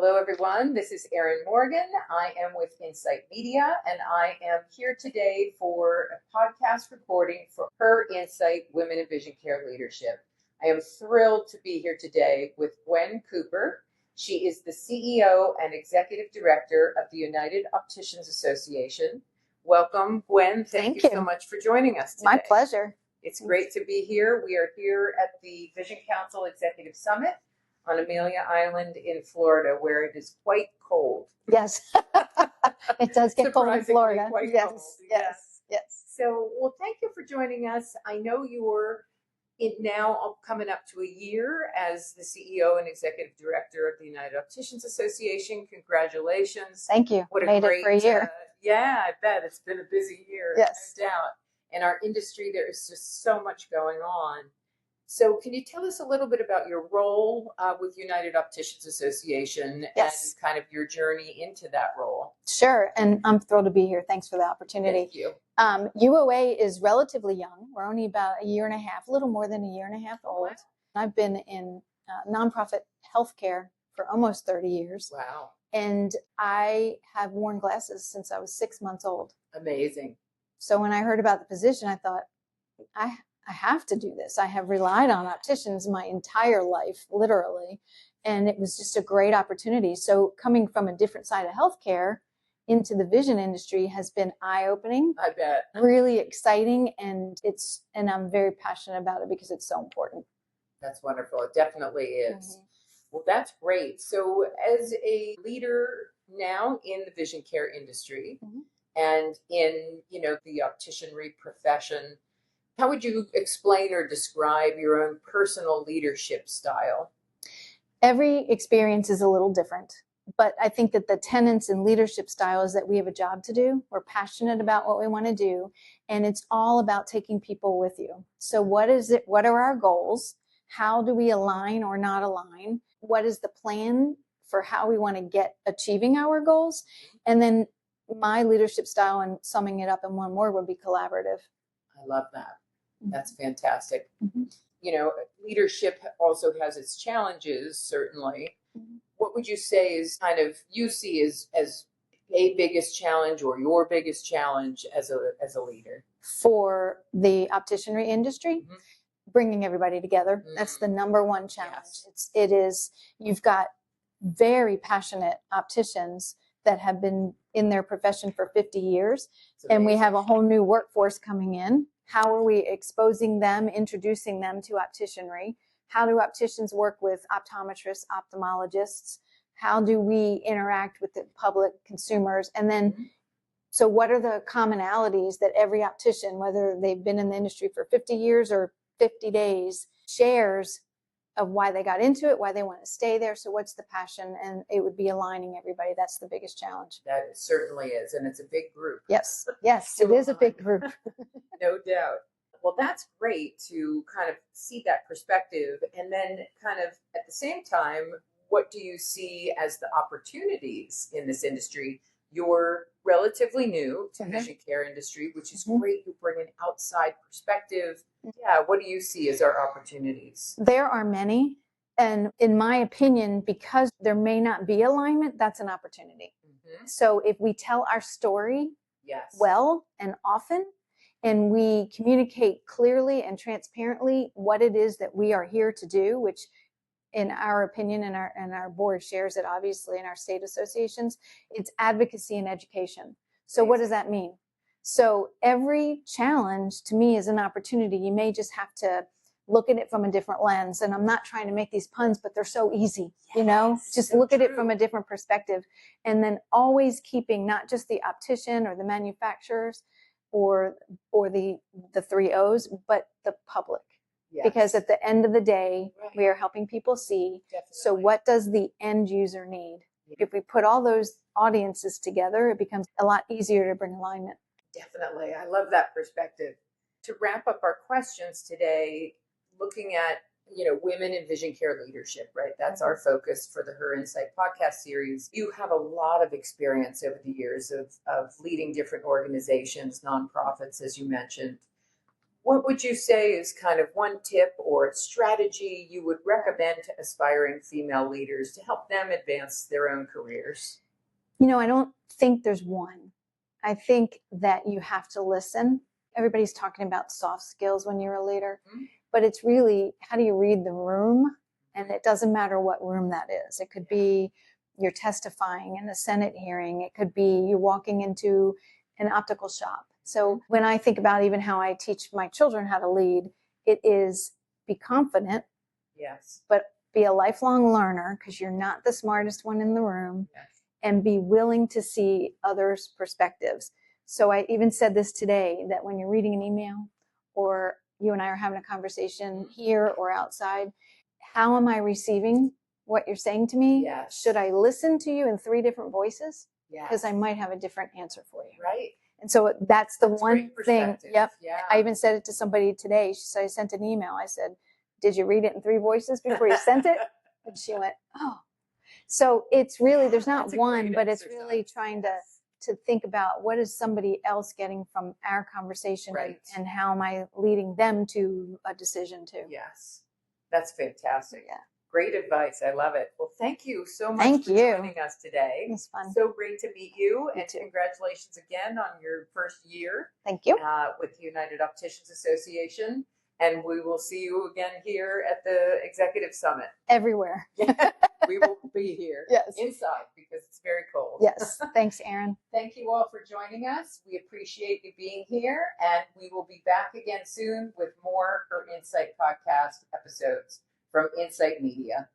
Hello, everyone. This is Erin Morgan. I am with Insight Media, and I am here today for a podcast recording for 𝗏𝗏𝗏 Women in Vision Care Leadership. I am thrilled to be here today with 𝗏𝗏𝗏. She is the CEO and Executive Director of the United Opticians Association. Welcome, Gwen. Thank you so much for joining us today. My pleasure. It's great to be here. We are here at the Vision Council Executive Summit on Amelia Island in Florida, where it is quite cold. Yes, it does get cold in Florida. Quite yes, cold. yes. So, well, thank you for joining us. I know you're now coming up to a year as the CEO and Executive Director of the United Opticians Association. Congratulations. Thank you. What a Made great, it for a year. Yeah, I bet. It's been a busy year, Yes. no doubt. In our industry, there is just so much going on. So can you tell us a little bit about your role with United Opticians Association and kind of your journey into that role? Sure, and I'm thrilled to be here. Thanks for the opportunity. Thank you. UOA is relatively young. We're only about a year and a half, a little more than a year and a half old. Wow. I've been in nonprofit healthcare for almost 30 years. Wow. And I have worn glasses since I was 6 months old. Amazing. So when I heard about the position, I thought, I have to do this. I have relied on opticians my entire life, literally, and it was just a great opportunity. So coming from a different side of healthcare into the vision industry has been eye-opening. I bet. Really exciting, and I'm very passionate about it because it's so important. That's wonderful. It definitely is. Mm-hmm. Well, that's great. So as a leader now in the vision care industry and in, the opticianry profession, how would you explain or describe your own personal leadership style? Every experience is a little different, but I think that the tenets in leadership style is that we have a job to do. We're passionate about what we want to do, and it's all about taking people with you. So what is it? What are our goals? How do we align or not align? What is the plan for how we want to get achieving our goals? And then my leadership style, and summing it up in one word, would be collaborative. I love that. That's fantastic. Leadership also has its challenges, certainly. What would you say is kind of you see as a biggest challenge or your biggest challenge as a leader? For the opticianry industry, bringing everybody together. That's the number one challenge. Yes. You've got very passionate opticians that have been in their profession for 50 years, and we have a whole new workforce coming in. How are we exposing them, introducing them to opticianry? How do opticians work with optometrists, ophthalmologists? How do we interact with the public, consumers? And then, so what are the commonalities that every optician, whether they've been in the industry for 50 years or 50 days, shares of why they got into it, why they want to stay there? So what's the passion? And it would be aligning everybody. That's the biggest challenge. That it certainly is. And it's a big group. Yes, it is a big group. No doubt. Well, that's great to kind of see that perspective. And then kind of at the same time, what do you see as the opportunities in this industry? You're relatively new to vision care industry, which is great. You bring an outside perspective. Yeah. What do you see as our opportunities? There are many. And in my opinion, because there may not be alignment, that's an opportunity. So if we tell our story well and often, and we communicate clearly and transparently what it is that we are here to do, which in our opinion, and our board shares it obviously in our state associations, it's advocacy and education. So what does that mean? So every challenge to me is an opportunity. You may just have to look at it from a different lens. And I'm not trying to make these puns, but they're so easy, just so look at it from a different perspective. And then always keeping not just the optician or the manufacturers or the 3 O's, but the public. Yes. Because at the end of the day, we are helping people see. Definitely. So what does the end user need? If we put all those audiences together, it becomes a lot easier to bring alignment. Definitely. I love that perspective. To wrap up our questions today, looking at, women in vision care leadership, right? That's our focus for the 𝗏𝗏𝗏 podcast series. You have a lot of experience over the years of leading different organizations, nonprofits, as you mentioned. What would you say is kind of one tip or strategy you would recommend to aspiring female leaders to help them advance their own careers? I don't think there's one. I think that you have to listen. Everybody's talking about soft skills when you're a leader, but it's really, how do you read the room? And it doesn't matter what room that is. It could be you're testifying in a Senate hearing. It could be you walking into an optical shop. So when I think about even how I teach my children how to lead, it is be confident, yes, but be a lifelong learner, because you're not the smartest one in the room, yes, and be willing to see others' perspectives. So I even said this today, that when you're reading an email or you and I are having a conversation here or outside, how am I receiving what you're saying to me? yes, Should I listen to you in 3 different voices? yes, Because I might have a different answer for you. right. And so that's the one thing. Yep. Yeah. I even said it to somebody today. She said, I sent an email. I said, did you read it in 3 voices before you sent it? And she went, oh. So it's really, there's not one, but it's really trying to think about what is somebody else getting from our conversation, right, and how am I leading them to a decision too. Yes. That's fantastic. Yeah. Great advice. I love it. Well, thank you so much for joining us today. It was fun. So great to meet you, and too. Congratulations again on your first year. Thank you. With the United Opticians Association. And we will see you again here at the Executive Summit. Everywhere. We will be here. Yes. Inside, because it's very cold. Yes. Thanks, Erin. Thank you all for joining us. We appreciate you being here, and we will be back again soon with more Her Insight podcast episodes from Insight Media.